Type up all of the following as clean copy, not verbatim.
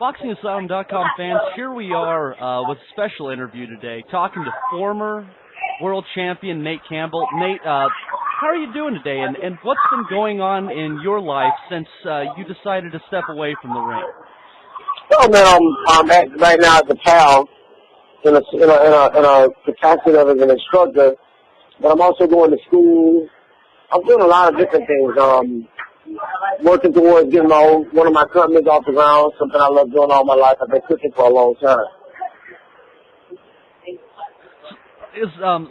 BoxingAsylum.com fans, here we are with a special interview today, talking to former world champion Nate Campbell. Nate, how are you doing today, and what's been going on in your life since you decided to step away from the ring? Well, man, I'm right now at the PAL in a capacity of as an instructor, but I'm also going to school. I'm doing a lot of different things. Working towards getting one of my companies off the ground, something I love doing all my life. I've been cooking for a long time.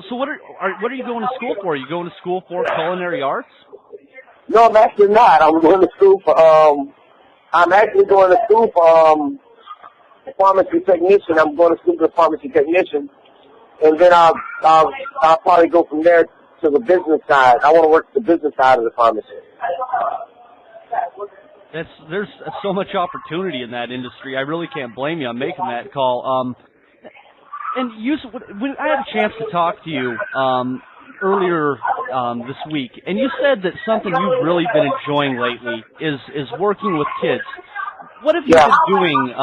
So what are you going to school for? Are you going to school for culinary arts? No, I'm actually not. I'm going to school for pharmacy technician. I'm going to school for a pharmacy technician, and then I'll probably go from there to the business side. I want to work the business side of the pharmacy. There's so much opportunity in that industry. I really can't blame you on making that call. And when I had a chance to talk to you earlier this week, and you said that something you've really been enjoying lately is working with kids. What have you been doing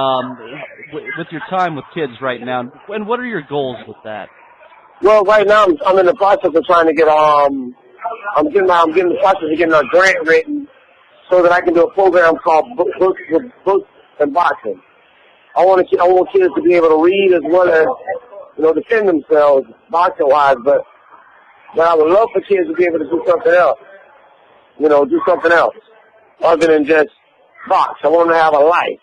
with your time with kids right now, and what are your goals with that? Well, right now I'm in the process of trying to get I'm getting the process of getting a grant written so that I can do a program called Books and Boxing. I want kids to be able to read as well as defend themselves boxing wise, but I would love for kids to be able to do something else. Do something else other than just box. I want them to have a life.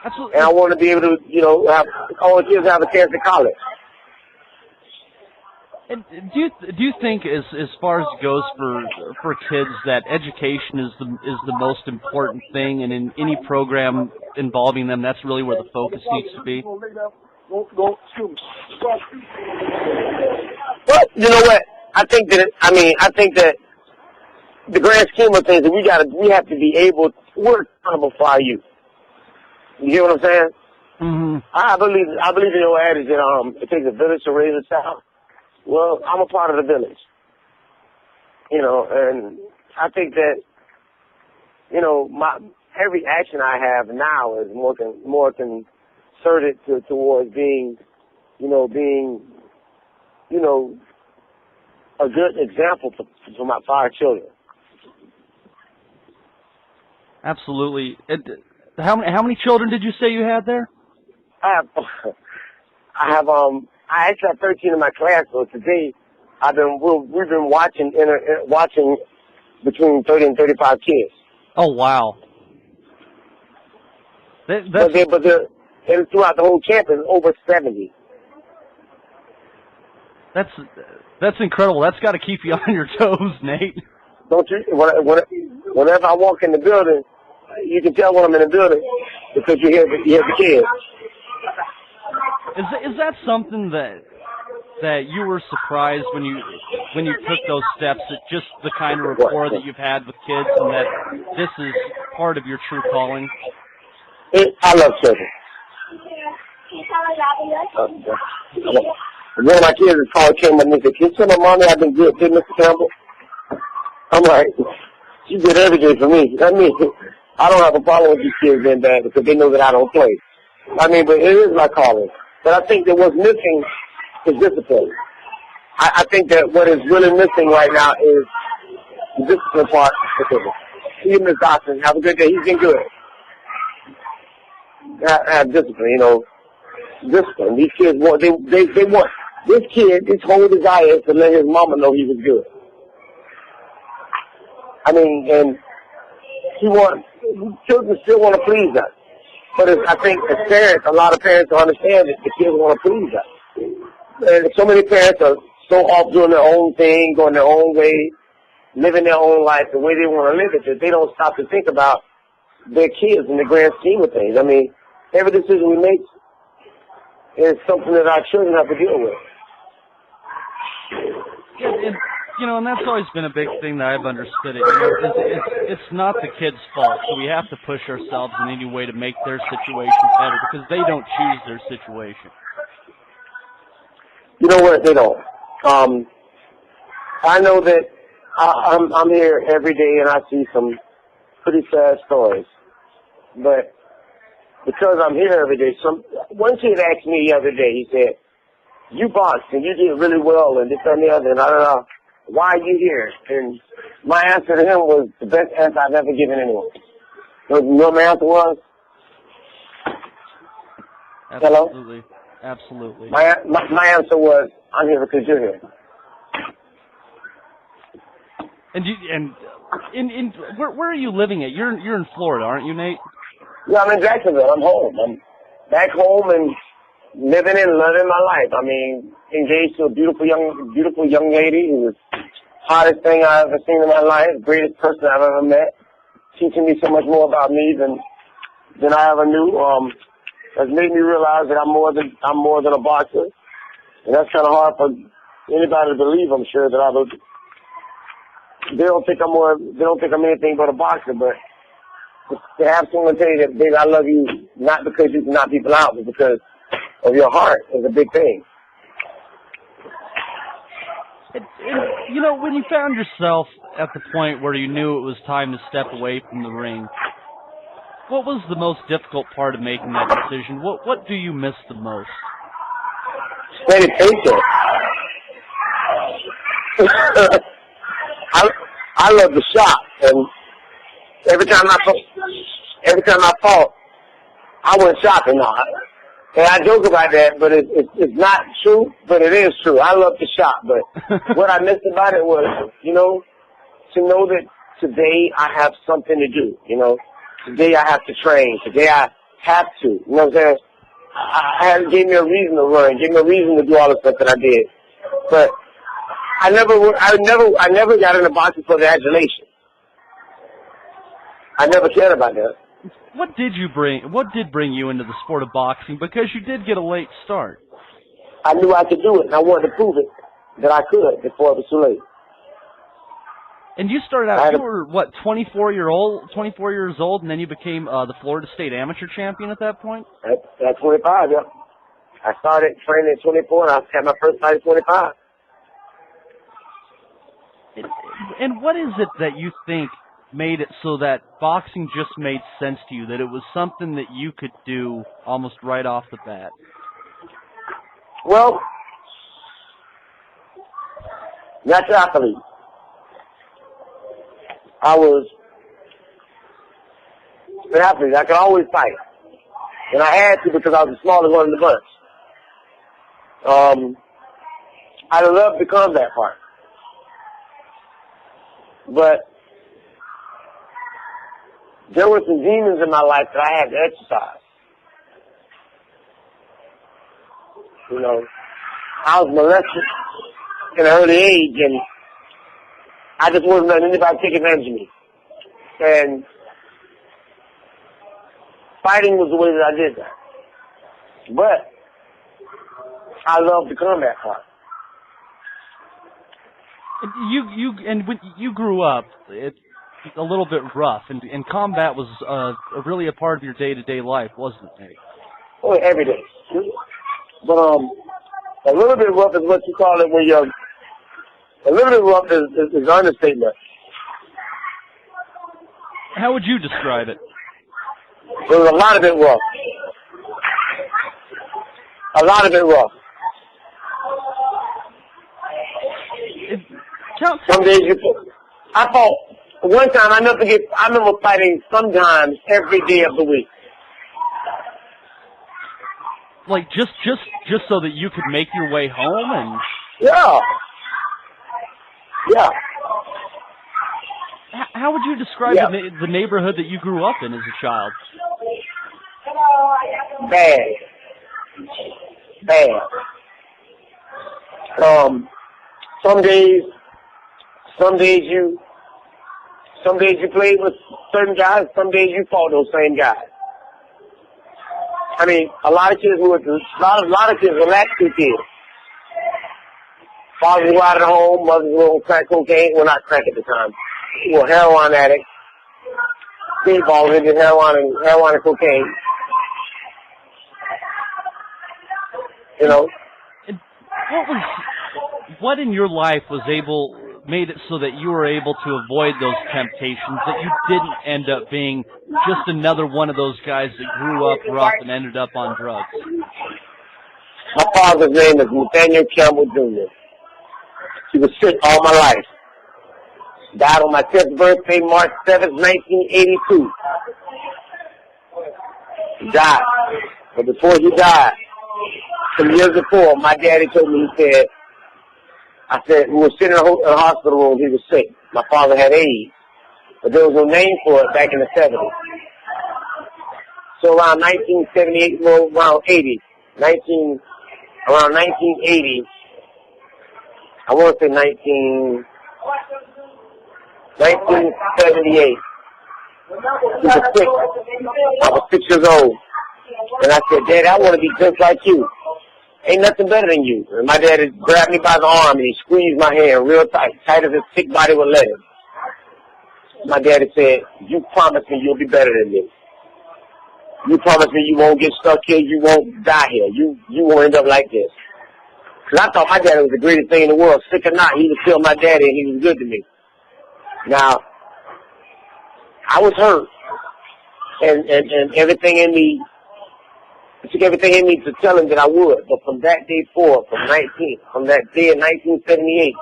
Absolutely. And I want to be able to, I want kids to have a chance at college. And do you think, as far as it goes for kids, that education is the most important thing, and in any program involving them, that's really where the focus needs to be? But you know what? I think that the grand scheme of things, we have to be able to work accountable for our youth. You hear what I'm saying? Mm-hmm. I believe in your adage that it takes a village to raise a child. Well, I'm a part of the village, and I think that, every action I have now is more concerted towards being a good example for our children. Absolutely. How many children did you say you had there? I actually have 13 in my class, so today we've been watching between 30 and 35 kids. Oh wow! And throughout the whole campus, over 70. That's incredible. That's got to keep you on your toes, Nate. Don't you? Whenever I walk in the building, you can tell when I'm in the building because you hear the kids. Is that something that you were surprised when you took those steps, at just the kind of rapport that you've had with kids, and that this is part of your true calling? I love children. One of my kids is called Campbell and he said, "Can you tell my mommy I've been good, Mr. Campbell?" I'm like, "You did every day for me." I don't have a problem with these kids being bad because they know that I don't play. But it is my calling. But I think that what's missing is discipline. I think that what is really missing right now is the discipline part. See you, Ms. Dawson. Have a good day. He's been good. Have discipline, discipline. These kids want, they want, this kid, his whole desire is to let his mama know he was good. And children still want to please us. But I think as parents, a lot of parents don't understand that the kids want to please us. And so many parents are so off doing their own thing, going their own way, living their own life the way they want to live it, that they don't stop to think about their kids in the grand scheme of things. Every decision we make is something that our children have to deal with. Yeah, and that's always been a big thing that I've understood. It's not the kids' fault, so we have to push ourselves in any way to make their situation better because they don't choose their situation. You know what? They don't. I know that I'm here every day and I see some pretty sad stories. But because I'm here every day, one kid asked me the other day, he said, you box and you did really well and this and the other, and I don't know, why are you here? And my answer to him was the best answer I've ever given anyone. You know what my answer was? Absolutely. Hello? Absolutely. My answer was, I'm here because you're here. And where are you living at? You're in Florida, aren't you, Nate? Yeah, I'm in Jacksonville. I'm home. I'm back home and living and loving my life. I mean, engaged to a beautiful young lady who was hottest thing I've ever seen in my life, greatest person I've ever met, teaching me so much more about me than I ever knew. Has made me realize that I'm more than a boxer, and that's kind of hard for anybody to believe. I'm sure that they don't think I'm anything but a boxer, but to have someone tell you that, baby, I love you, not because you can knock people out, but because of your heart, is a big thing. And, you know, when you found yourself at the point where you knew it was time to step away from the ring, what was the most difficult part of making that decision? What do you miss the most? Steady patient. I love the shot, and every time I fought, I went shopping now. And I joke about that, but it's not true, but it is true. I love to shop, but what I missed about it was, you know, to know that today I have something to do, you know. Today I have to train. Today I have to. You know what I'm saying? It gave me a reason to run. Gave me a reason to do all the stuff that I did. But I never got into boxing for the adulation. I never cared about that. What did bring you into the sport of boxing? Because you did get a late start. I knew I could do it, and I wanted to prove it that I could before it was too late. And you started out, you were, what, 24 years old, and then you became the Florida State Amateur Champion at that point? At 25, yeah. I started training at 24, and I had my first fight at 25. And what is it that you think made it so that boxing just made sense to you, that it was something that you could do almost right off the bat? Well, natural athlete. I was an athlete. I could always fight. And I had to because I was the smallest one in the bunch. I loved the combat part. But there were some demons in my life that I had to exercise. You know, I was molested at an early age, and I just wasn't letting anybody take advantage of me. And fighting was the way that I did that. But I love the combat part. When you grew up, it's a little bit rough, and combat was really a part of your day-to-day life, wasn't it, Nate? Oh, every day. But a little bit rough is what you call it when you're. A little bit rough is an understatement. How would you describe it? There was a lot of it rough. A lot of it rough. Some days I fought. One time, I remember fighting sometimes every day of the week. Like just so that you could make your way home and. Yeah. Yeah. How would you describe the neighborhood that you grew up in as a child? Bad. Some days you played with certain guys. Some days you fought those same guys. I mean, a lot of kids were latchkey kids. Fathers were out at home, mothers were on crack cocaine. Well, not crack at the time. They were heroin addicts. Speedballs into heroin and cocaine. You know? What in your life was able made it so that you were able to avoid those temptations, that you didn't end up being just another one of those guys that grew up rough and ended up on drugs? My father's name is Nathaniel Campbell Jr. He was sick all my life. Died on my 10th birthday, March 7th, 1982. He died. But before he died, some years before, my daddy told me, I said, we were sitting in a hospital room, he was sick. My father had AIDS, but there was no name for it back in the 70s. So around 1978, well, around 80, around 1980, I want to say 1978, he was sick. I was 6 years old. And I said, Daddy, I want to be just like you. Ain't nothing better than you. And my daddy grabbed me by the arm and he squeezed my hand real tight, tight as his sick body would let him. My daddy said, you promise me you'll be better than me. You promise me you won't get stuck here, you won't die here. You won't end up like this. Because I thought my daddy was the greatest thing in the world. Sick or not, he was still my daddy and he was good to me. Now, I was hurt. And everything in me, it took everything in me to tell him that I would. But from that day forward, from that day in 1978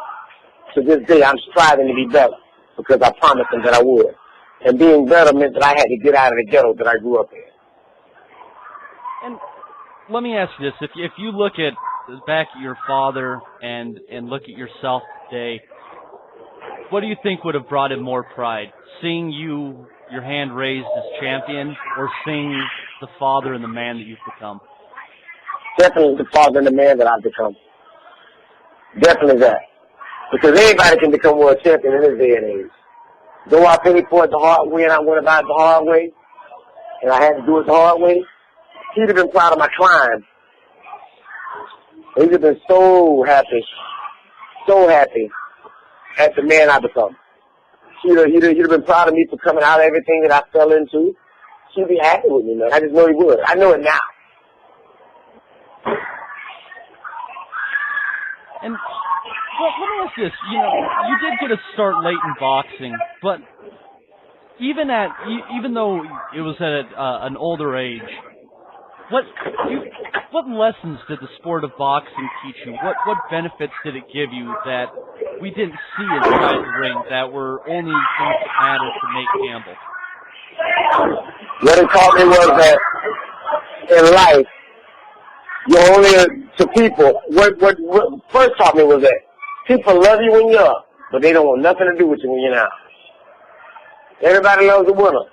to this day, I'm striving to be better because I promised him that I would. And being better meant that I had to get out of the ghetto that I grew up in. And let me ask you this: if you look at back at your father and look at yourself today, what do you think would have brought him more pride? Seeing your hand raised as champion, or seeing the father and the man that you've become? Definitely the father and the man that I've become. Definitely that. Because anybody can become world champion in this day and age. Though I paid for it the hard way and I went about it the hard way, and I had to do it the hard way, he'd have been proud of my climb. He'd have been so happy at the man I become. He'd have been proud of me for coming out of everything that I fell into. He'd be happy with me, man. I just know he would. I know it now. And well, let me ask this: you did get a start late in boxing, but even though it was at an older age, what lessons did the sport of boxing teach you? What benefits did it give you that we didn't see inside the ring that were only things that mattered to Nate Campbell? What it taught me was that in life, you're only to people. What first taught me was that people love you when you're up, but they don't want nothing to do with you when you're down. Everybody loves a winner.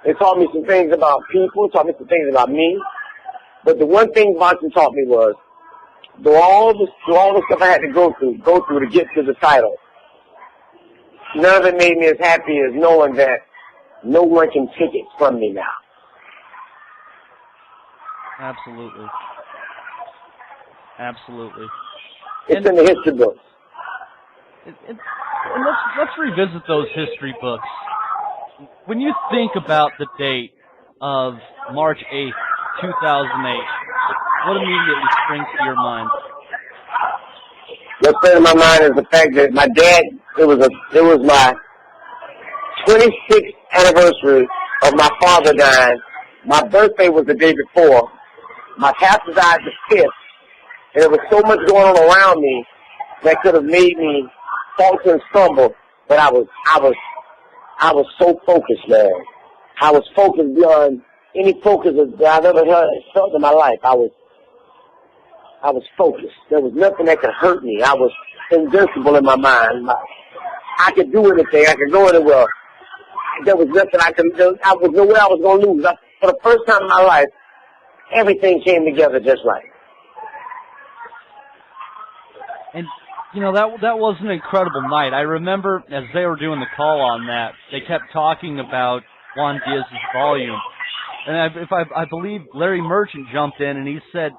It taught me some things about people, taught me some things about me. But the one thing boxing taught me was, through all the stuff I had to go through to get to the title, none of it made me as happy as knowing that no one can take it from me now. Absolutely. Absolutely. It's in the history books. And let's revisit those history books. When you think about the date of March 8th, 2008, what immediately springs to your mind? What springs to my mind is the fact that my dad, it was my 26th anniversary of my father dying. My birthday was the day before. My pastor died the 5th. And there was so much going on around me that could have made me falter and stumble. But I was so focused, man. I was focused beyond any focus that I've ever felt in my life. I was focused. There was nothing that could hurt me. I was invincible in my mind. I could do anything. I could go anywhere. There was nothing I could do. I was nowhere I was going to lose. For the first time in my life, everything came together just right. And that was an incredible night. I remember as they were doing the call on that, they kept talking about Juan Diaz's volume. And I believe Larry Merchant jumped in and he said,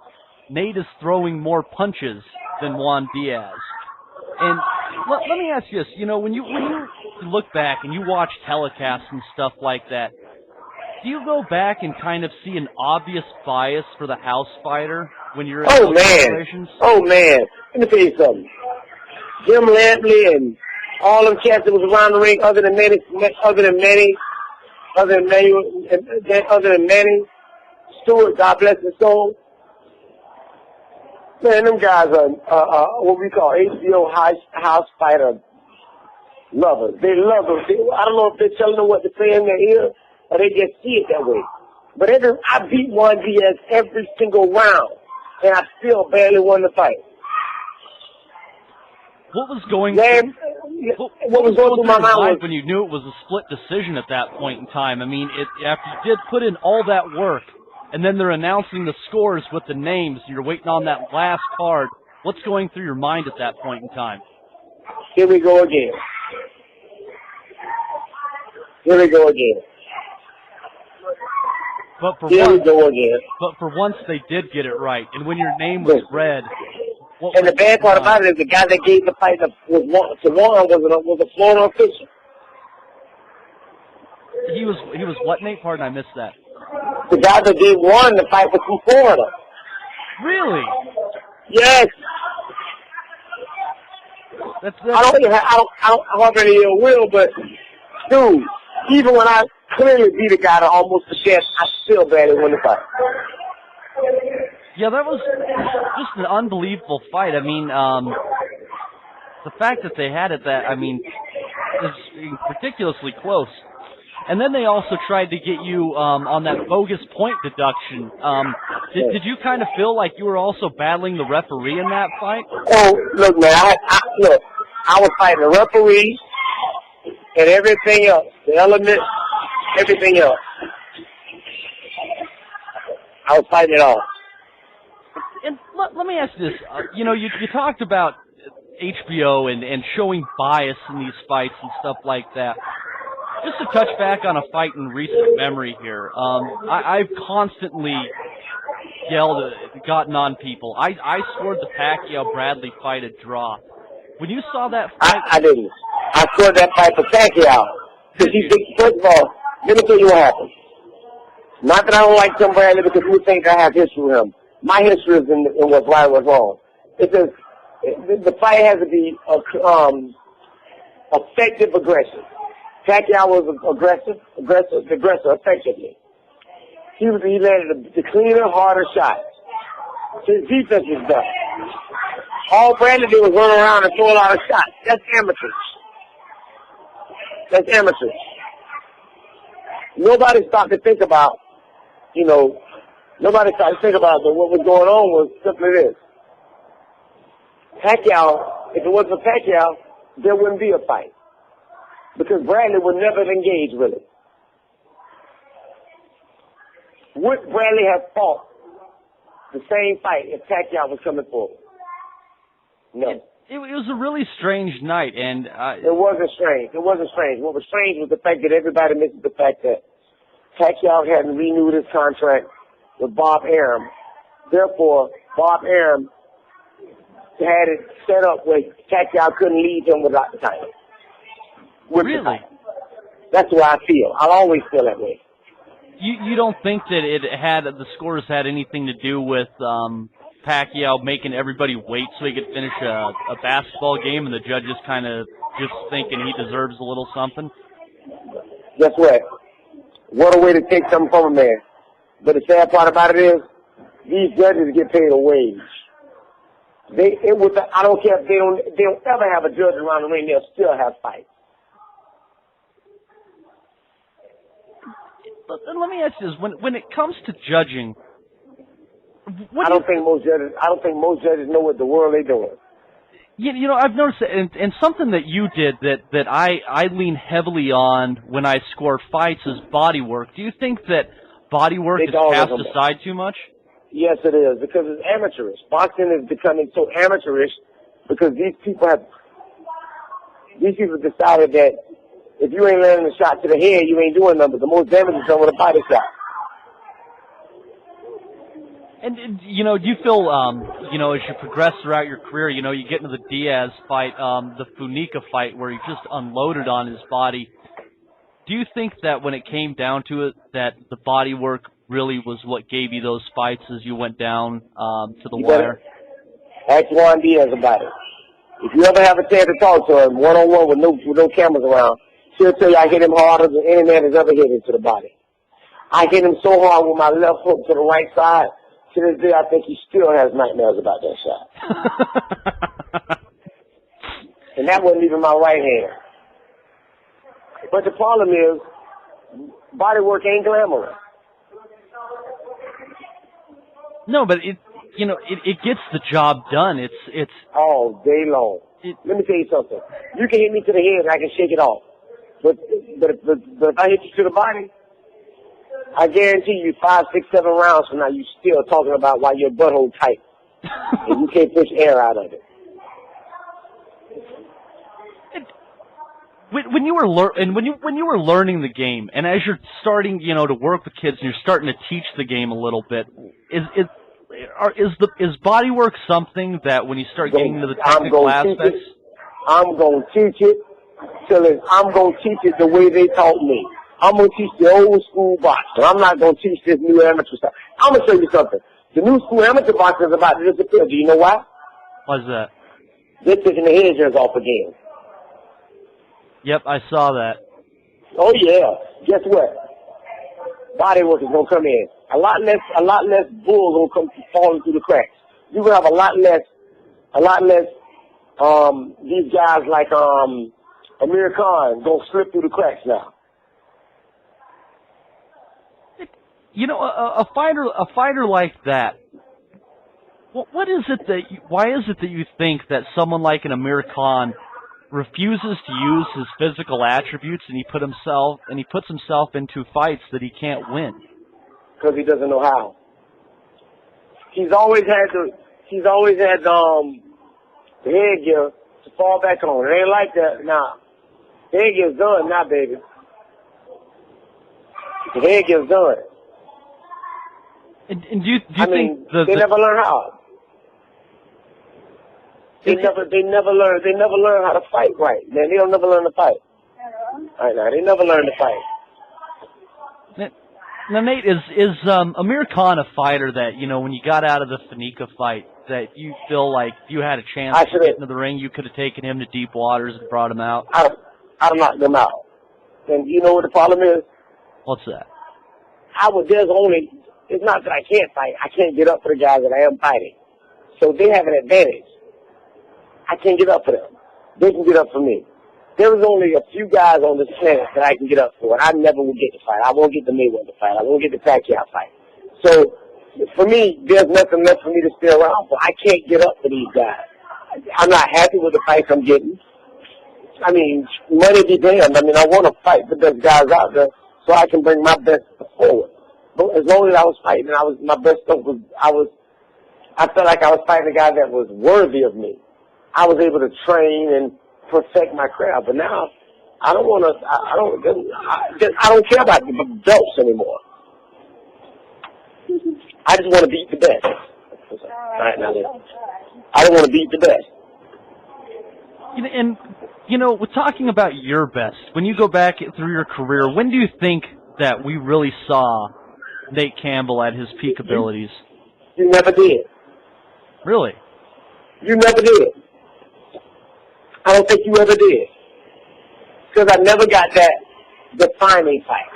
Nate is throwing more punches than Juan Diaz. And let me ask you this, when you look back and you watch telecasts and stuff like that, do you go back and kind of see an obvious bias for the house fighter when you're in those situations? Oh, man. Let me tell you something. Jim Lampley and all them cats that was around the ring, other than Manny Stewart, God bless his soul. Man, them guys are what we call HBO house fighter lovers. They love them. I don't know if they're telling them what to say in their ear or they just see it that way. But I beat Juan Diaz every single round, and I still barely won the fight. What was going what was going through my mind when you knew it was a split decision at that point in time? I mean, after you did put in all that work, and then they're announcing the scores with the names, and you're waiting on that last card. What's going through your mind at that point in time? Here we go again. Here we go again. But for once, they did get it right, and when your name was read. And the bad part about it is the guy that gave the fight to Juan was a Florida official. He was what, Nate? Pardon, I missed that. The guy that gave Juan the fight was from Florida. Really? Yes. I don't have any ill will, but dude, even when I clearly beat a guy to almost the chest, I still barely won the fight. Yeah, that was just an unbelievable fight. I mean, the fact that they had it is ridiculously close. And then they also tried to get you on that bogus point deduction. Did you kind of feel like you were also battling the referee in that fight? Oh, look, man, I was fighting the referee and everything else, the elements, everything else. I was fighting it all. And let me ask you this. You talked about HBO and showing bias in these fights and stuff like that. Just to touch back on a fight in recent memory here, I've constantly gotten on people. I scored the Pacquiao-Bradley fight a draw. When you saw that fight... I didn't. I scored that fight for Pacquiao. First of all, let me tell you what happened. Not that I don't like Tim Bradley because you think I have history with him. My history is in what's right and what's wrong. It says the fight has to be effective aggression. Pacquiao was aggressive effectively. He landed the cleaner, harder shot. His defense was done. All Bradley did was run around and throw a lot of shots. That's amateur. Nobody stopped to think about, what was going on was simply this. Pacquiao, if it wasn't for Pacquiao, there wouldn't be a fight. Because Bradley would never engage really. Would Bradley have fought the same fight if Pacquiao was coming forward? No. It was a really strange night, and it wasn't strange. What was strange was the fact that everybody missed the fact that Pacquiao hadn't renewed his contract with Bob Arum. Therefore, Bob Arum had it set up where Pacquiao couldn't leave him without the title. Really? That's the way I feel. I'll always feel that way. You don't think that the scores had anything to do with Pacquiao making everybody wait so he could finish a basketball game and the judges kind of just thinking he deserves a little something? Guess what? What a way to take something from a man. But the sad part about it is, these judges get paid a wage. I don't care if they don't ever have a judge around the ring, they'll still have fights. But let me ask you this: when it comes to judging, I don't think most judges know what the world they're doing. I've noticed that, and something that you did that I lean heavily on when I score fights is body work. Do you think that body work is cast aside too much? Yes, it is, because it's amateurish. Boxing is becoming so amateurish because these people decided that if you ain't landing a shot to the head, you ain't doing nothing. The most damage is done with a body shot. And, do you feel, as you progress throughout your career, you get into the Diaz fight, the Funica fight where he just unloaded on his body. Do you think that when it came down to it, that the body work really was what gave you those fights as you went down to the wire? Ask Juan Diaz about it. If you ever have a chance to talk to him one-on-one with no cameras around, she'll tell you I hit him harder than any man has ever hit into the body. I hit him so hard with my left hook to the right side. To this day, I think he still has nightmares about that shot. And that wasn't even my right hand. But the problem is, body work ain't glamorous. No, but it gets the job done. It's all day long. Let me tell you something. You can hit me to the head and I can shake it off. But if I hit you to the body, I guarantee you 5, 6, 7 rounds from now, you still talking about why your butthole tight and you can't push air out of it. When you were learning the game, and as you're starting, to work with kids, and you're starting to teach the game a little bit, is body work something that when you start getting into the technical aspects? I'm gonna teach it I'm gonna teach it the way they taught me. I'm gonna teach the old school boxing. I'm not gonna teach this new amateur stuff. I'm gonna show you something. The new school amateur boxing is about to disappear. Do you know why? Why's that? They're taking the headgears off again. Yep, I saw that. Oh yeah. Guess what? Body work is gonna come in. A lot less bulls gonna come falling through the cracks. You're gonna have a lot less these guys like Amir Khan gonna slip through the cracks now. A fighter like that. Why is it that you think that someone like an Amir Khan refuses to use his physical attributes and he puts himself into fights that he can't win? Because he doesn't know how. He's always had the headgear to fall back on. It ain't like that now. The headgear's done now, baby. The headgear's done. And do you think they never learn how? They never learn how to fight right. Man, they'll never learn to fight. Right now, they never learn to fight. Now, Nate, is Amir Khan a fighter that, when you got out of the Fanica fight, that you feel like if you had a chance to get into the ring, you could have taken him to deep waters and brought him out? I'd have knocked them out. And you know what the problem is? What's that? It's not that I can't fight. I can't get up for the guys that I am fighting. So they have an advantage. I can't get up for them. They can get up for me. There was only a few guys on this planet that I can get up for, and I never will get to fight. I won't get the Mayweather fight. I won't get the Pacquiao fight. So, for me, there's nothing left for me to stay around for. I can't get up for these guys. I'm not happy with the fights I'm getting. I mean, money be damned. I mean, I want to fight the best guys out there so I can bring my best forward. But as long as I was fighting, my best stuff was, I felt like I was fighting a guy that was worthy of me. I was able to train and perfect my craft. But now, I don't care about the belts anymore. I just want to beat the best. All right, now I don't want to beat the best. And we're talking about your best. When you go back through your career, when do you think that we really saw Nate Campbell at his peak abilities? You never did. Really? You never did. I don't think you ever did. Because I never got that defining fight.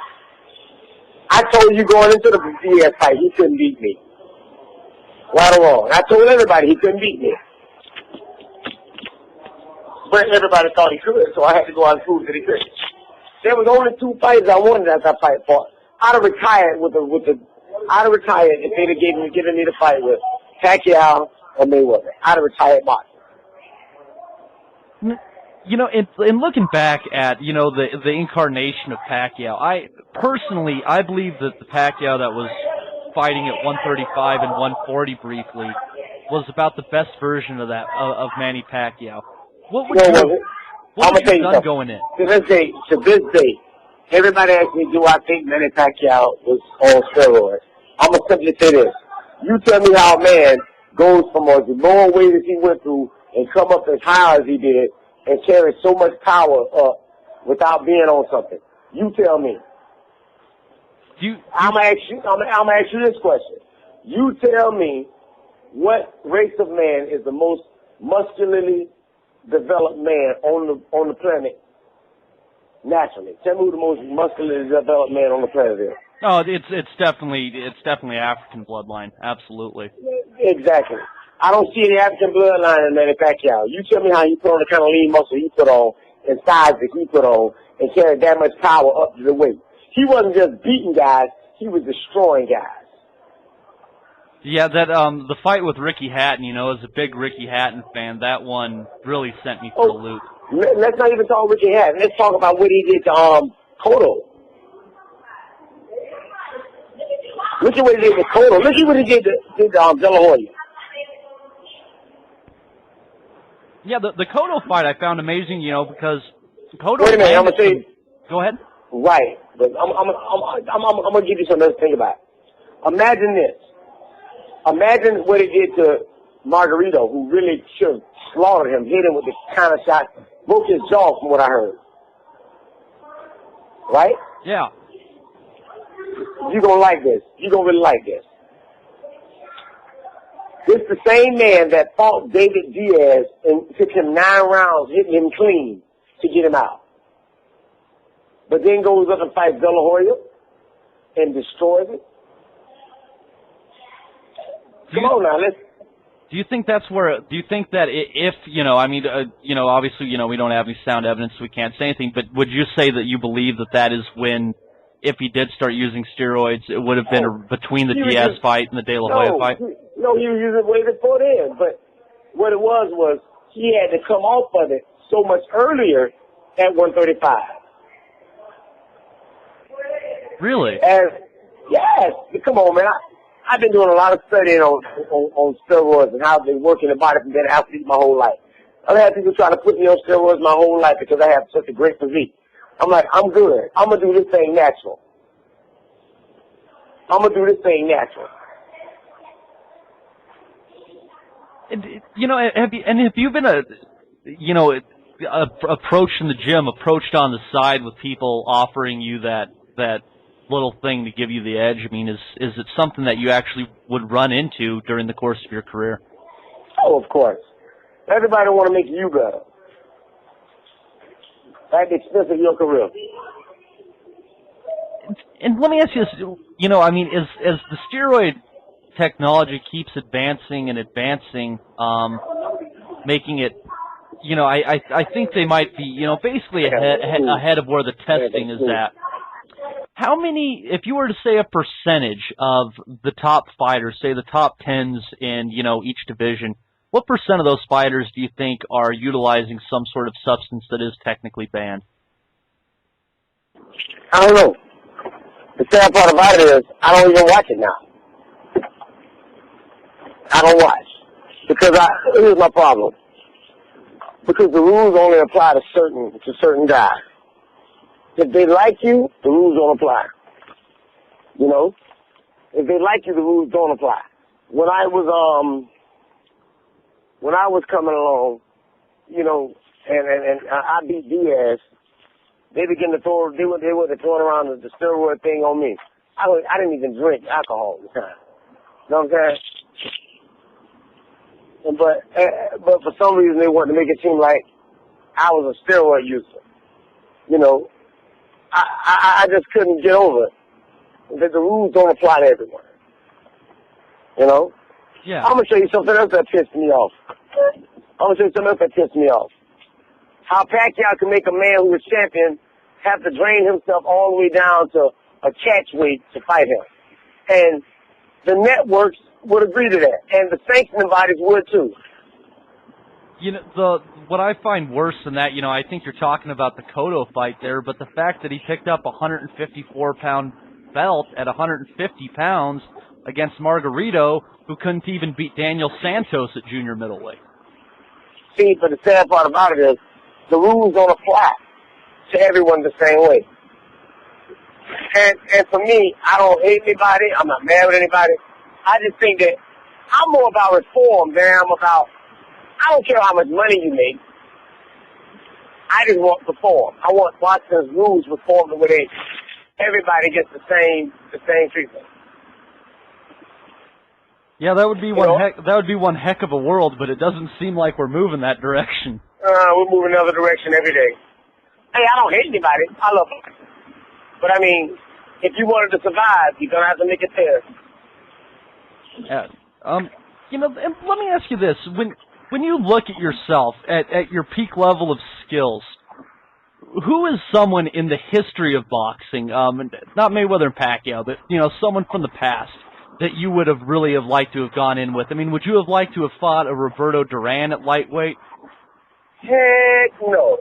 I told you going into the BS fight, he couldn't beat me. Right or wrong. I told everybody he couldn't beat me. But everybody thought he could, so I had to go out and prove that he could. There was only 2 fights I wanted as I fight for. I'd have retired I'd have retired if they'd have given me the fight with Pacquiao or Mayweather. I'd have retired boxing. In looking back at, the incarnation of Pacquiao, I believe that the Pacquiao that was fighting at 135 and 140 briefly was about the best version of Manny Pacquiao. What would you have done going in? To this day, everybody asks me, do I think Manny Pacquiao was on steroids? I'm going to simply say this. You tell me how a man goes from as low weight as he went through and come up as high as he did and carry so much power up without being on something. You tell me. I'm gonna ask you this question. You tell me what race of man is the most muscularly developed man on the planet naturally? Tell me who the most muscularly developed man on the planet is. Oh, it's definitely African bloodline. Absolutely. Exactly. I don't see any African bloodline in Manny Pacquiao. You tell me how he put on the kind of lean muscle he put on and size that he put on and carried that much power up to the weight. He wasn't just beating guys, he was destroying guys. Yeah, that the fight with Ricky Hatton, as a big Ricky Hatton fan, that one really sent me for a loop. Let's not even talk Ricky Hatton. Let's talk about what he did to Cotto. Look at what he did to Cotto. Look at what he did to De La Hoya. Yeah, the Cotto fight I found amazing, because Cotto. Wait a minute, I'm gonna say. Go ahead. Right, but I'm gonna give you something else to think about. Imagine this. Imagine what he did to Margarito, who really should have slaughtered him, hit him with the kind of shot, broke his jaw from what I heard. Right? Yeah. You're gonna like this. You're gonna really like this. This is the same man that fought David Diaz and took him 9 rounds, hitting him clean to get him out. But then goes up and fights De La Hoya and destroys it. Come on now, let's. Do you think that's where? Do you think that if obviously we don't have any sound evidence, so we can't say anything. But would you say that you believe that is when, if he did start using steroids, it would have been between the Diaz fight and the De La Hoya fight? No, he was using it way before then. But what it was he had to come off of it so much earlier at 135. Really? Yes. Come on, man. I've been doing a lot of studying on steroids and how they work in the body from being an athlete my whole life. I've had people try to put me on steroids my whole life because I have such a great physique. I'm like, I'm good. I'm going to do this thing natural. Have you been approached in the gym, approached on the side with people offering you that little thing to give you the edge? I mean, is it something that you actually would run into during the course of your career? Oh, of course. Everybody want to make you better at the expense of your career. And let me ask you this, as the steroid technology keeps advancing and advancing, making it, I think they might be, basically ahead of where the testing is at. How many, if you were to say a percentage of the top fighters, say the top 10s in, each division, what percent of those fighters do you think are utilizing some sort of substance that is technically banned? I don't know. The sad part about it is I don't even watch it now. I don't watch. Because here's my problem. Because the rules only apply to certain guys. If they like you, the rules don't apply. If they like you, the rules don't apply. When I was coming along, and I beat Diaz, they began to they were throwing around the steroid thing on me. I didn't even drink alcohol at the time. You know what I'm saying? But for some reason they wanted to make it seem like I was a steroid user. I just couldn't get over it. That the rules don't apply to everyone. Yeah. I'm gonna show you something else that pissed me off. How Pacquiao can make a man who was champion have to drain himself all the way down to a catch weight to fight him. And the networks would agree to that. And the sanctioning bodies would too. What I find worse than that, I think you're talking about the Cotto fight there, but the fact that he picked up a 154-pound belt at 150 pounds against Margarito, who couldn't even beat Daniel Santos at junior middleweight. See, but the sad part about it is the rules don't apply to everyone the same way. And for me, I don't hate anybody. I'm not mad with anybody. I just think that I'm more about reform than I'm about, I don't care how much money you make. I just want reform. I want Washington's rules reformed where everybody gets the same treatment. Yeah, that would be one heck of a world, but it doesn't seem like we're moving that direction. We're moving another direction every day. Hey, I don't hate anybody. I love them. But, I mean, if you wanted to survive, you're going to have to make it there. Yeah. You know, and let me ask you this. When you look at yourself at your peak level of skills, who is someone in the history of boxing, not Mayweather and Pacquiao, but, you know, someone from the past that you would have really have liked to have gone in with? I mean, would you have liked to have fought a Roberto Duran at lightweight? Heck no.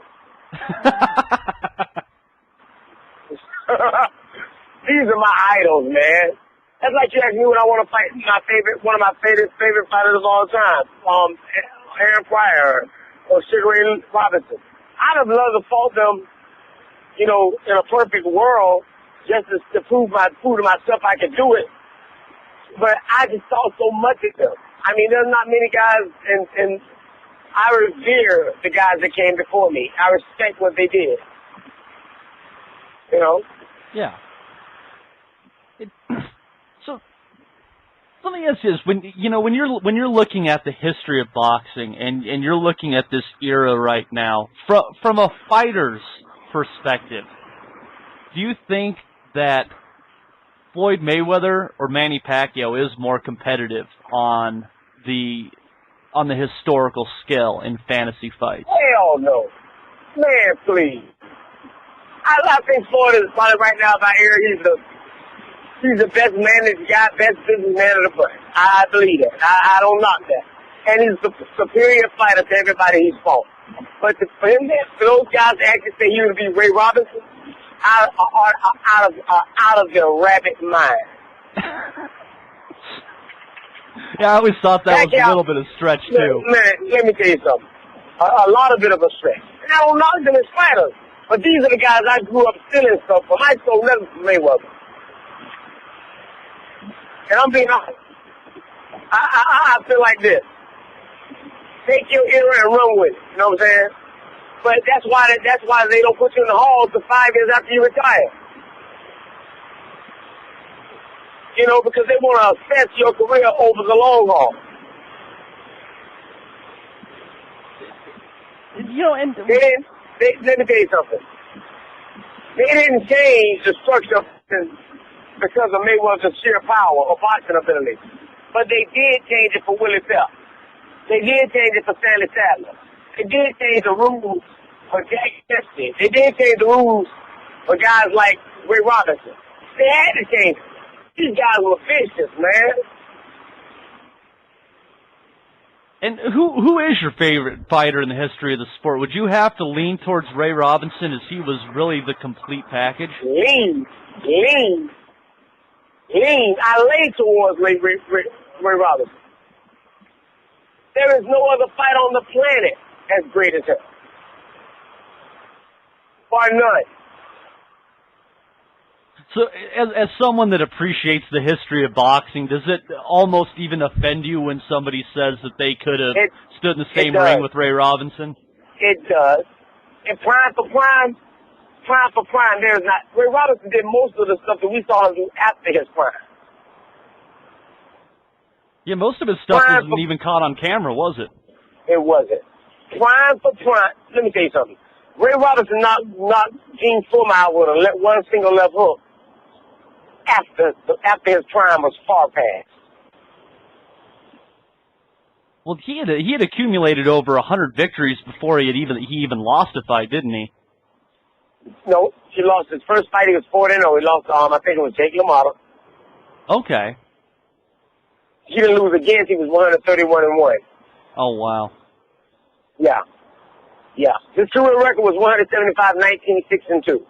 These are my idols, man. That's like you asked me when I want to fight one of my favorite fighters of all time, Aaron Pryor or Sugar Ray Robinson. I'd have loved to fight them, you know, in a perfect world, just to prove to myself I could do it. But I just saw so much of them. I mean, there's not many guys, and I revere the guys that came before me. I respect what they did. You know? Yeah. So let me ask you this: when you're looking at the history of boxing, and you're looking at this era right now, from a fighter's perspective, do you think that Floyd Mayweather or Manny Pacquiao is more competitive on the historical scale in fantasy fights? Hell no. Man, please. I think Floyd is probably right now by here, he's the best managed guy, best businessman of the bunch. I believe that. I don't knock that. And he's the superior fighter to everybody he's fought. But for those guys to actually say he would be Ray Robinson, out of their rabbit mind. Yeah, I always thought that was a little bit of a stretch, too. Man, let me tell you something. A lot of bit of a stretch. And I don't knock them as fighters. But these are the guys I grew up stealing stuff from. I stole nothing from Mayweather. And I'm being honest. I feel like this. Take your era and run with it. You know what I'm saying? But that's why they don't put you in the hall for 5 years after you retire. You know, because they want to assess your career over the long haul. You know, and let me tell you something. They didn't change the structure because of Mayweather's sheer power or boxing ability. But they did change it for Willie Phelps. They did change it for Stanley Sadler. They did change the rules for Jack Dempsey. They did change the rules for guys like Ray Robinson. They had to change it. These guys were vicious, man. And who is your favorite fighter in the history of the sport? Would you have to lean towards Ray Robinson, as he was really the complete package? Lean. I lay towards Ray Robinson. There is no other fighter on the planet as great as him. Bar none. So, as someone that appreciates the history of boxing, does it almost even offend you when somebody says that they could have stood in the same ring with Ray Robinson? It does. And prime for prime, there's not. Ray Robinson did most of the stuff that we saw him do after his prime. Yeah, most of his stuff wasn't even caught on camera, was it? It wasn't. Prime for prime. Let me tell you something. Ray Robinson knocked Gene Fullmer out with one single left hook after his prime was far past. Well, he had accumulated over 100 victories before he even lost a fight, didn't he? No, he lost his first fight. He was 4-0. He lost, I think it was Jake LaMotta. Okay. He didn't lose again. He was 131-1. Oh, wow. Yeah. His career record was 175-19-6-2.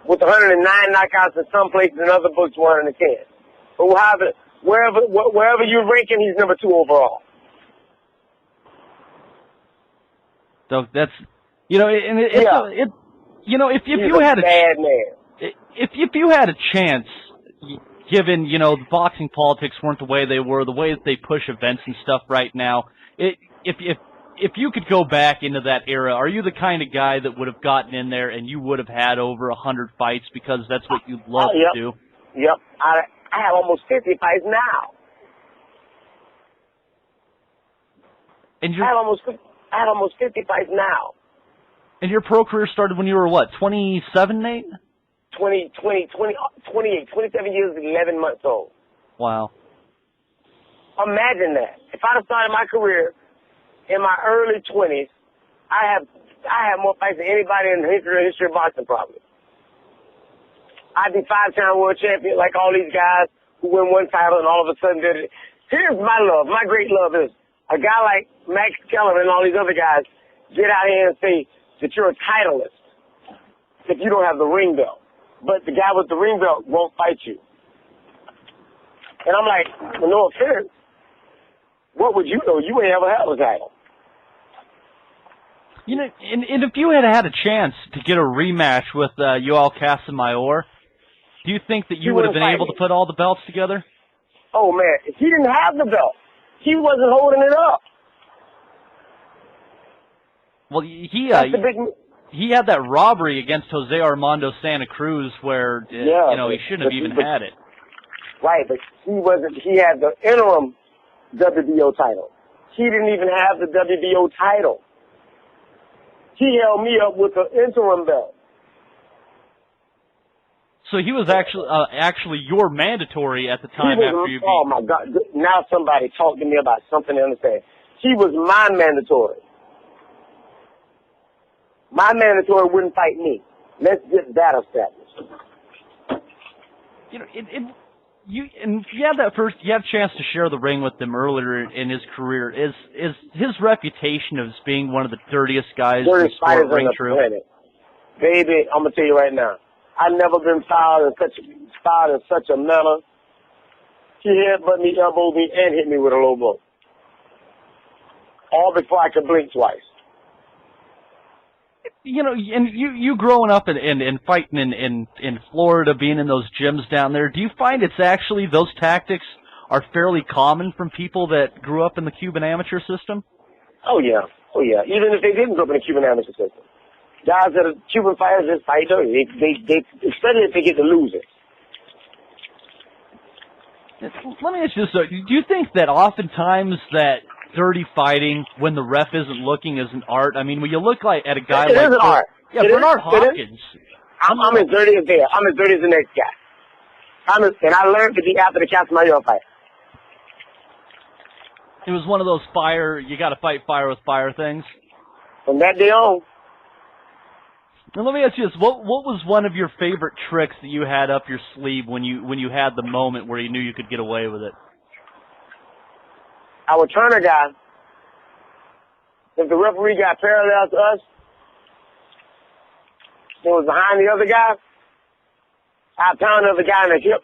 With 109 knockouts in some places and other books 110. But wherever you rank him, he's number 2 overall. So that's, you know, and you know, if you had a bad man. If you had a chance, given, you know, the boxing politics weren't the way they were, the way that they push events and stuff right now, if you could go back into that era, are you the kind of guy that would have gotten in there and you would have had over 100 fights because that's what you love to do? Yep. I have almost 50 fights now. And I I have almost 50 fights now. And your pro career started when you were what, 27, Nate? 28, 27 years and 11 months old. Wow. Imagine that. If I'd have started my career in my early 20s, I have more fights than anybody in the history of boxing, probably. I'd be 5-time world champion like all these guys who win one title and all of a sudden did it. Here's my love. My great love is a guy like Max Keller and all these other guys get out here and say that you're a titleist if you don't have the ring belt. But the guy with the ring belt won't fight you. And I'm like, well, no offense. What would you know? You ain't ever had a title. You know, and if you had a chance to get a rematch with Yoel Casamayor, do you think that you would have been able to put all the belts together? Oh, man. He didn't have the belt. He wasn't holding it up. Well, he had that robbery against Jose Armando Santa Cruz where, you know, he shouldn't have even had it. Right, but he had the interim WBO title. He didn't even have the WBO title. He held me up with the interim belt. So he was actually your mandatory at the time after you beat. Oh, my God. Now somebody talk to me about something to understand. He was my mandatory. My mandatory wouldn't fight me. Let's get that established. You know, you had a chance to share the ring with him earlier in his career. Is his reputation as being one of the dirtiest guys in the sport ring true? Baby, I'm gonna tell you right now. I've never been fouled in such a manner. He headbutted me, elbowed me, and hit me with a low blow. All before I could blink twice. You know, and you growing up and fighting in Florida, being in those gyms down there, do you find it's actually those tactics are fairly common from people that grew up in the Cuban amateur system? Oh yeah. Even if they didn't grow up in the Cuban amateur system. Guys that are Cuban fighters just fight dirty. They especially if they get to lose it. Let me ask you this, though. Do you think that oftentimes that dirty fighting, when the ref isn't looking, is an art? I mean, when you look at a guy like... It is an art. Yeah, Bernard Hopkins. I'm as dirty as they are. I'm as dirty as the next guy. And I learned to be after the Casamayor fight. It was one of those you got to fight fire with fire things? From that day on. Now let me ask you this: what was one of your favorite tricks that you had up your sleeve when you had the moment where you knew you could get away with it? Our turner guy, if the referee got parallel to us, and was behind the other guy, I pound the other guy in the hip,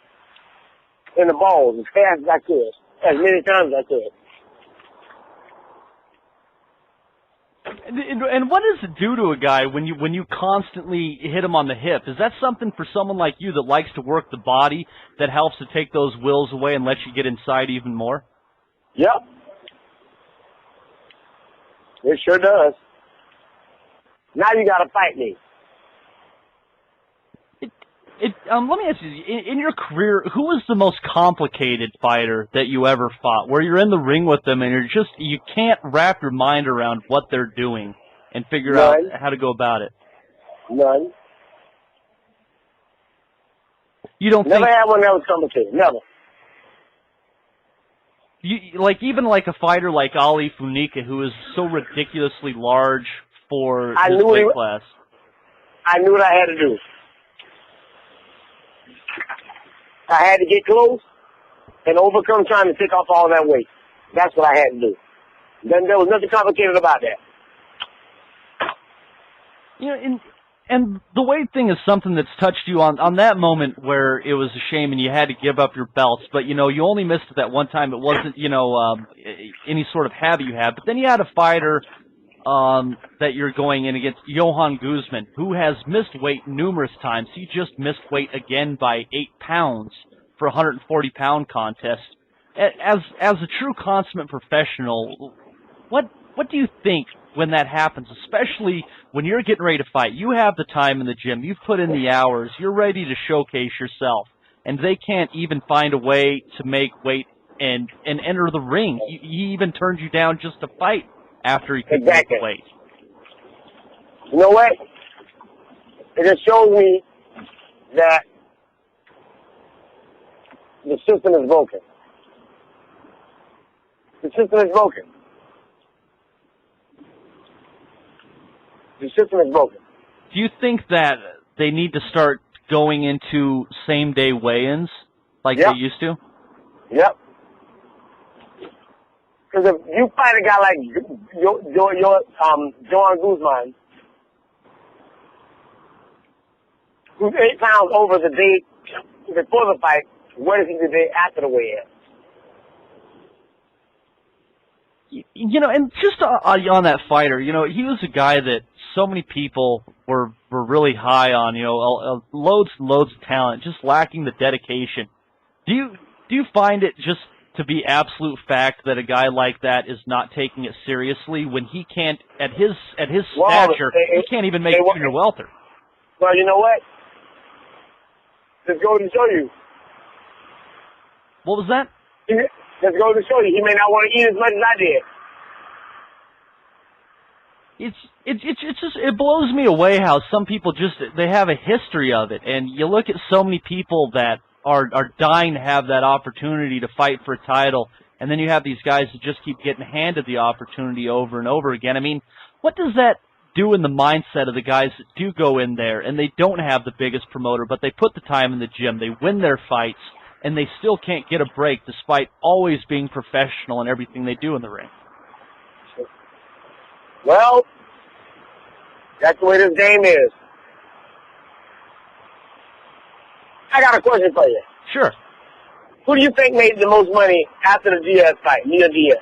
in the balls as fast as I could, as many times as I could. And what does it do to a guy when you constantly hit him on the hip? Is that something for someone like you that likes to work the body that helps to take those wills away and let you get inside even more? Yep. It sure does. Now you got to fight me. Let me ask you, in your career, who was the most complicated fighter that you ever fought, where you're in the ring with them and you can't wrap your mind around what they're doing and figure out how to go about it? None. You don't Never had one that was complicated. Never. Even like a fighter like Ali Funica, who is so ridiculously large for his weight class. I knew what I had to do. I had to get close and overcome trying to take off all that weight. That's what I had to do. Then there was nothing complicated about that. You know, and the weight thing is something that's touched you on that moment where it was a shame and you had to give up your belts, but you only missed it that one time. It wasn't any sort of habit you had. But then you had a fighter that you're going in against, Johan Guzman, who has missed weight numerous times. He just missed weight again by 8 pounds for a 140-pound contest. As a true consummate professional, what do you think when that happens, especially when you're getting ready to fight? You have the time in the gym. You've put in the hours. You're ready to showcase yourself, and they can't even find a way to make weight and enter the ring. He even turned you down just to fight. after he could make the weight. You know what? It just shows me that the system is broken. The system is broken. The system is broken. Do you think that they need to start going into same-day weigh-ins like they used to? Yep. Because if you fight a guy like Joan Guzman, who's 8 pounds over the day before the fight, what is he the day after the weigh-in? You know, and just on that fighter, you know, he was a guy that so many people were really high on, you know, loads and loads of talent, just lacking the dedication. Do you find it just to be absolute fact that a guy like that is not taking it seriously when he can't, at his stature, he can't even make junior welter? Well, you know what? Just go to show you. What was that? Just go to show you. He may not want to eat as much as I did. It blows me away how some people they have a history of it, and you look at so many people that are dying to have that opportunity to fight for a title, and then you have these guys that just keep getting handed the opportunity over and over again. I mean, what does that do in the mindset of the guys that do go in there and they don't have the biggest promoter, but they put the time in the gym, they win their fights, and they still can't get a break despite always being professional in everything they do in the ring? Well, that's the way this game is. I got a question for you. Sure. Who do you think made the most money after the Diaz fight, me or Diaz?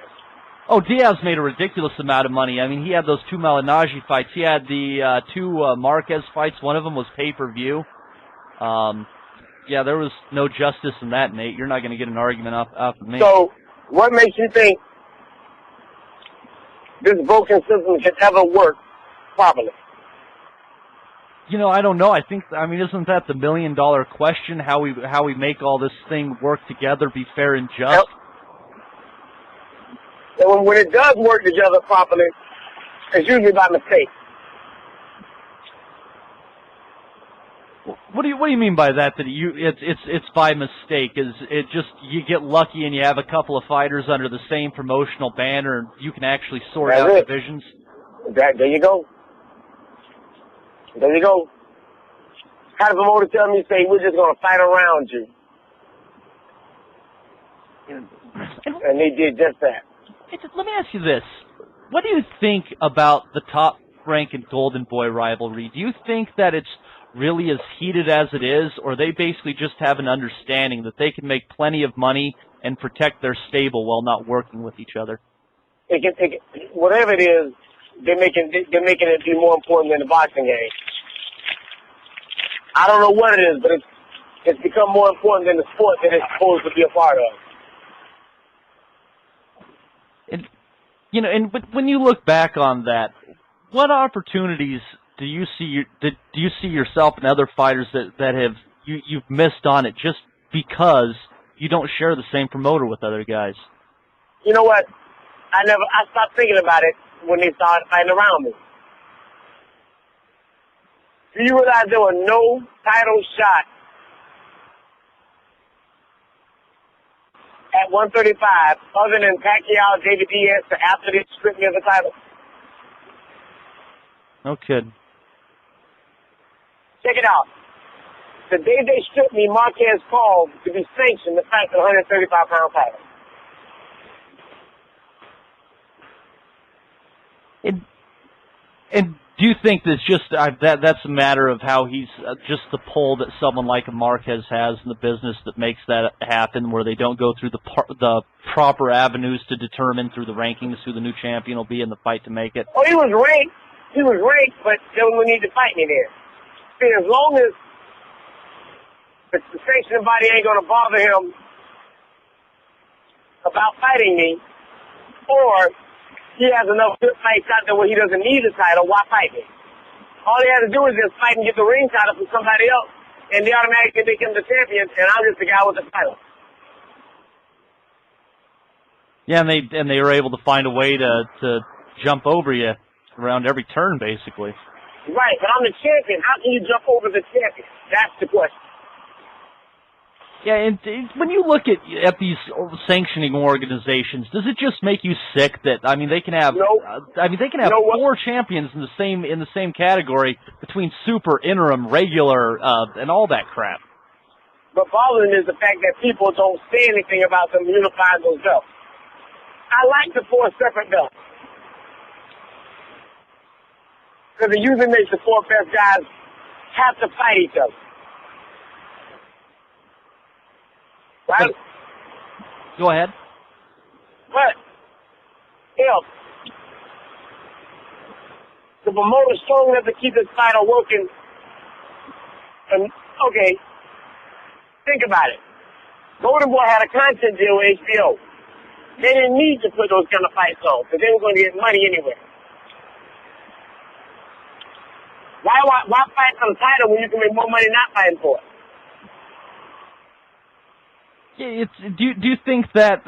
Oh, Diaz made a ridiculous amount of money. I mean, he had those 2 Malignaggi fights. He had the 2 Marquez fights. One of them was pay-per-view. Yeah, there was no justice in that, Nate. You're not going to get an argument off of me. So, what makes you think this broken system can ever work properly? You know, I don't know. I mean, isn't that the $1 million question? How we make all this thing work together, be fair and just? And when it does work together properly, it's usually by mistake. What do you mean by that? That it's by mistake? Is it just you get lucky and you have a couple of fighters under the same promotional banner and you can actually sort out divisions? There you go. There you go. Had a promoter tell me, say, we're just going to fight around you. And they did just that. Let me ask you this. What do you think about the top-ranking Golden Boy rivalry? Do you think that it's really as heated as it is, or they basically just have an understanding that they can make plenty of money and protect their stable while not working with each other? Whatever it is, they're making it be more important than the boxing game. I don't know what it is, but it's become more important than the sport that it's supposed to be a part of. And you know, but when you look back on that, what opportunities do you see yourself and other fighters that have you've missed on it just because you don't share the same promoter with other guys? You know what? I stopped thinking about it when they started fighting around me. Do you realize there were no title shots at 135 other than Pacquiao, David Diaz, after they stripped me of the title? No kidding. Check it out. The day they stripped me, Marquez called to be sanctioned to fight the 135-pound title. And do you think that's just that's a matter of how he's just the pull that someone like a Marquez has in the business that makes that happen, where they don't go through the proper avenues to determine through the rankings who the new champion will be in the fight to make it? Oh, he was ranked. He was ranked, but they would need to fight me there. See, as long as the sanctioning body ain't going to bother him about fighting me, or he has enough good fights out there where he doesn't need a title, why fight me? All he has to do is just fight and get the ring title from somebody else, and they automatically make him the champion, and I'm just the guy with the title. Yeah, and they were able to find a way to jump over you around every turn, basically. Right, but I'm the champion. How can you jump over the champion? That's the question. Yeah, and when you look at these sanctioning organizations, does it just make you sick that they can have they can have four champions in the same category between super, interim, regular, and all that crap? But bothering is the fact that people don't say anything about them unifying those belts. I like the four separate belts because it usually makes the four best guys have to fight each other. Right? Go ahead. But if the promoter's strong enough to keep this title working, and okay, think about it. Golden Boy had a content deal with HBO. They didn't need to put those kind of fights on because they were going to get money anyway. Why fight for the title when you can make more money not fighting for it? Do you think that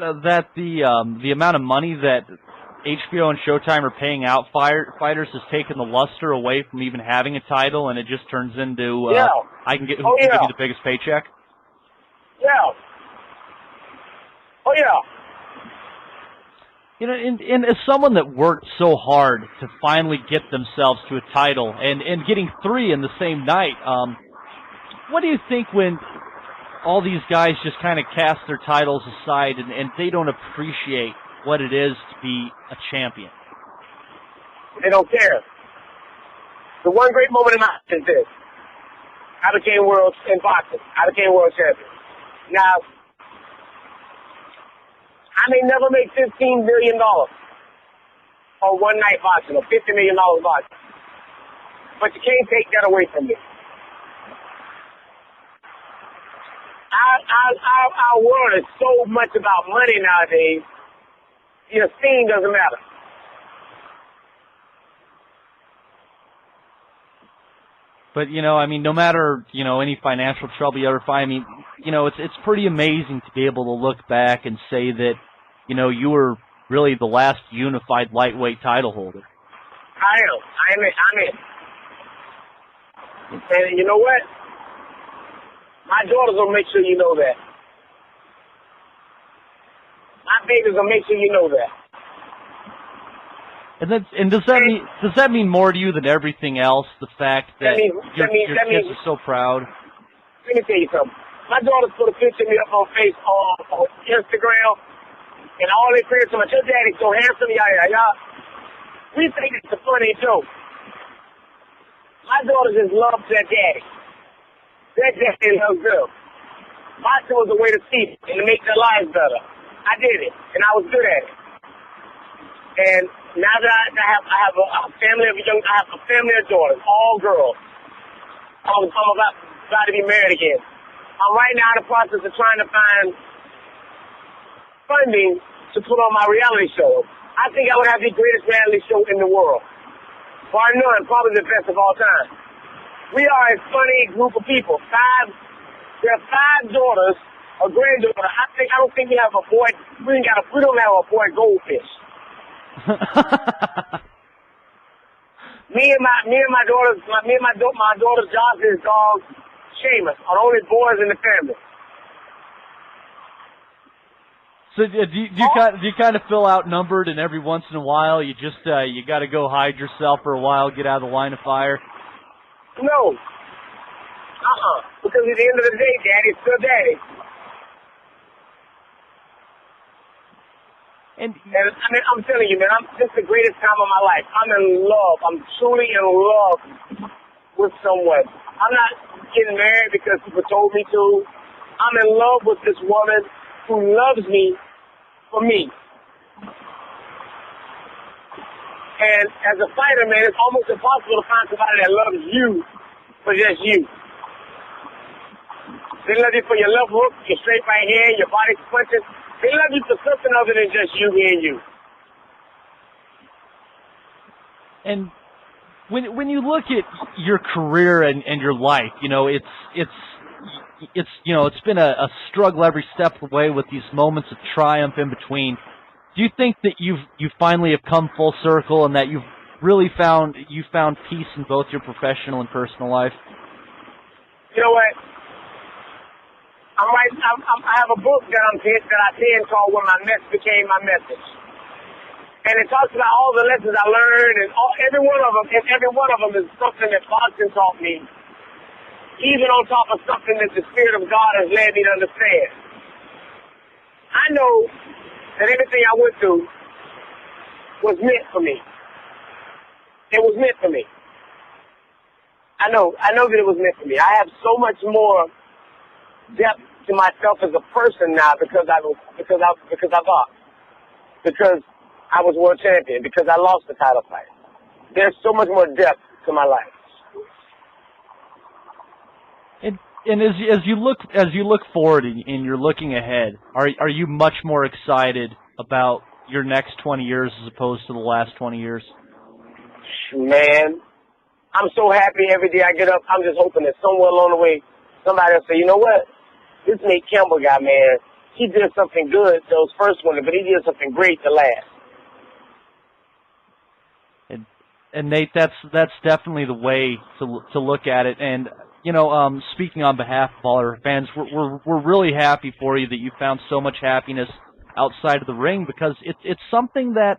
the amount of money that HBO and Showtime are paying out fighters has taken the luster away from even having a title, and it just turns into I can give you the biggest paycheck? Yeah. Oh yeah. And as someone that worked so hard to finally get themselves to a title and getting 3 in the same night, what do you think when all these guys just kind of cast their titles aside and they don't appreciate what it is to be a champion? They don't care. The one great moment in my life is this. I became world in boxing. I became world champion. Now, I may never make $15 million on one night boxing or $50 million boxing. But you can't take that away from me. Our world is so much about money nowadays, your esteem doesn't matter. But, no matter, any financial trouble you ever find, it's pretty amazing to be able to look back and say that, you were really the last unified lightweight title holder. I'm in. And you know what? My daughters will make sure you know that. My babies will make sure you know that. And does that mean more to you than everything else? The fact that your kids are so proud. Let me tell you something. My daughters put a picture of me up on Instagram, and all they say to me, "Your daddy's so handsome, y'all." We think it's a funny joke. My daughters just love their daddy. Their daddy loves them. Boxing was a way to teach and to make their lives better. I did it, and I was good at it. And now that I have a family of daughters, all girls. I'm about to be married again. I'm right now in the process of trying to find funding to put on my reality show. I think I would have the greatest reality show in the world. Bar none, probably the best of all time. We are a funny group of people. There are 5 daughters, a granddaughter. I don't think we have a boy. We don't have a boy goldfish. Me and my daughter's Johnson's dog, Seamus, are the only boys in the family. So do you kind of feel outnumbered, and every once in a while you just you got to go hide yourself for a while, get out of the line of fire? No. Because at the end of the day, Daddy's still Daddy. And I'm telling you, man, this is the greatest time of my life. I'm in love. I'm truly in love with someone. I'm not getting married because people told me to. I'm in love with this woman who loves me for me. And as a fighter, man, it's almost impossible to find somebody that loves you for just you. They love you for your left hook, your straight right hand, your body punches. They love you for something other than just you being you. And when you look at your career and your life, it's been a struggle every step of the way with these moments of triumph in between. Do you think that you finally have come full circle and that you've really found peace in both your professional and personal life? You know what? I have a book that I pen called "When My Mess Became My Message," and it talks about all the lessons I learned, and every one of them is something that boxing taught me, even on top of something that the Spirit of God has led me to understand. I know that everything I went through was meant for me. It was meant for me. I know that it was meant for me. I have so much more depth to myself as a person now because I boxed, because I was world champion, because I lost the title fight. There's so much more depth to my life. And as you look forward and you're looking ahead, are you much more excited about your next 20 years as opposed to the last 20 years? Man, I'm so happy every day I get up. I'm just hoping that somewhere along the way, somebody will say, you know what? This Nate Campbell guy, man, he did something good those first ones, but he did something great to last. And Nate, that's definitely the way to look at it. And you know, speaking on behalf of all our fans, we're really happy for you that you found so much happiness outside of the ring, because it's something that,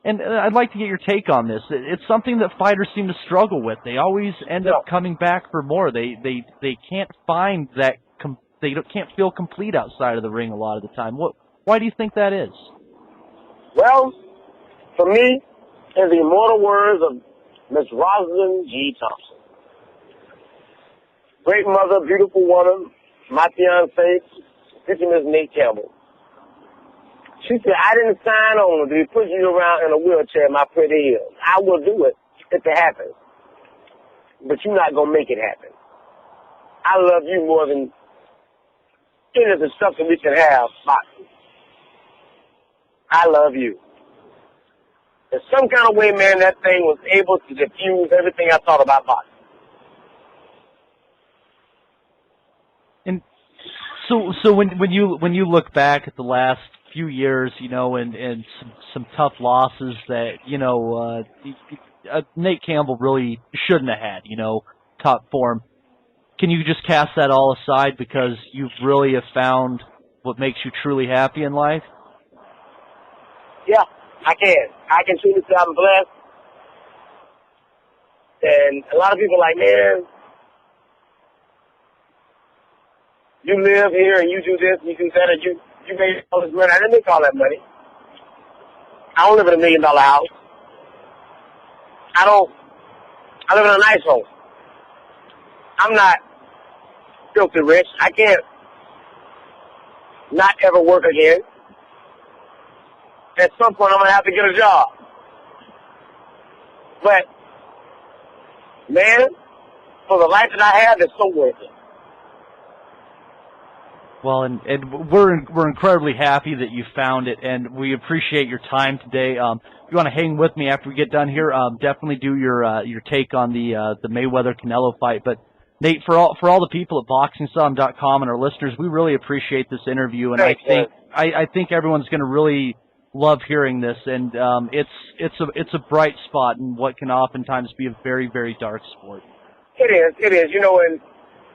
and I'd like to get your take on this. It's something that fighters seem to struggle with. They always end up coming back for more. They can't find that. They can't feel complete outside of the ring a lot of the time. Why do you think that is? Well, for me, in the immortal words of Miss Rosalind G. Thompson, great mother, beautiful woman, my fiancée, this is Miss Nate Campbell. She said, I didn't sign on to be pushing you around in a wheelchair in my pretty heels. I will do it if it happens, but you're not going to make it happen. I love you more than any of the stuff that we can have boxing. I love you. In some kind of way, man, that thing was able to diffuse everything I thought about boxing. And so when you look back at the last few years, you know, and some tough losses that, you know, Nate Campbell really shouldn't have had, you know, top form. Can you just cast that all aside because you really have found what makes you truly happy in life? Yeah, I can. I can truly say I'm blessed. And a lot of people are like, man, you live here and you do this and you do that and you made all this money. I didn't make all that money. I don't live in $1 million house. I live in a nice home. I'm not filthy rich. I can't not ever work again. At some point, I'm going to have to get a job. But, man, for the life that I have, it's so worth it. Well, and we're incredibly happy that you found it, and we appreciate your time today. If you want to hang with me after we get done here, definitely do your take on the Mayweather-Canelo fight. But Nate, for all the people at BoxingSum.com and our listeners, we really appreciate this interview, and I think everyone's going to really love hearing this. And it's a bright spot in what can oftentimes be a very, very dark sport. It is. You know, and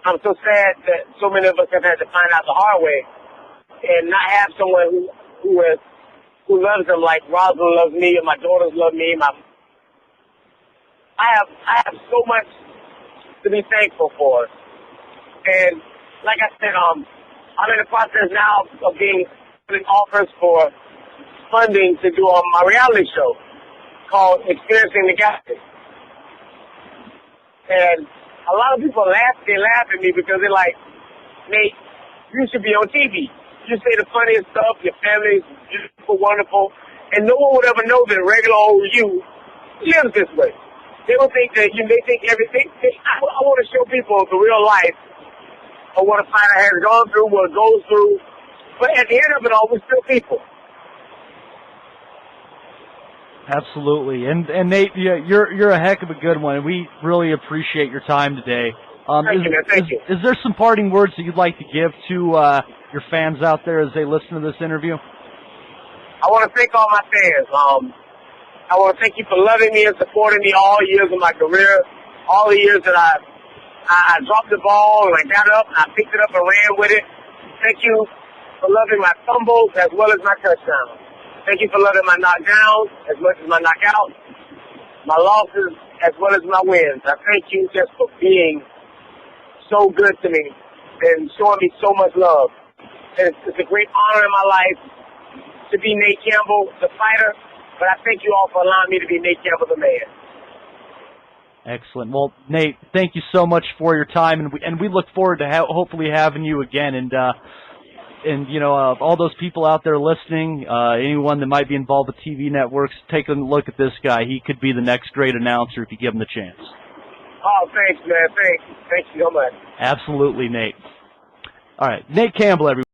I'm so sad that so many of us have had to find out the hard way and not have someone who loves them like Rosalind loves me and my daughters love me. I have so much to be thankful for. And like I said, I'm in the process now of getting offers for funding to do my reality show called Experiencing the Galaxy. And a lot of people laugh at me because they're like, Nate, you should be on TV. You say the funniest stuff, your family is beautiful, wonderful, and no one would ever know that regular old you lives this way. They don't think that you may think everything. I want to show people the real life of what a fighter has gone through, what it goes through. But at the end of it all, we're still people. Absolutely, and Nate, you're a heck of a good one, and we really appreciate your time today. Thank you. Is there some parting words that you'd like to give to your fans out there as they listen to this interview? I want to thank all my fans. I want to thank you for loving me and supporting me all years of my career, all the years that I dropped the ball and I got up and I picked it up and ran with it. Thank you for loving my fumbles as well as my touchdowns. Thank you for loving my knockdowns as much as my knockouts, my losses as well as my wins. I thank you just for being so good to me and showing me so much love. And it's a great honor in my life to be Nate Campbell, the fighter, but I thank you all for allowing me to be Nate Campbell, the man. Excellent. Well, Nate, thank you so much for your time, and we look forward to hopefully having you again. And you know, all those people out there listening, anyone that might be involved with TV networks, take a look at this guy. He could be the next great announcer if you give him the chance. Oh, thanks, man. Thanks you so much. Absolutely, Nate. All right, Nate Campbell, everybody.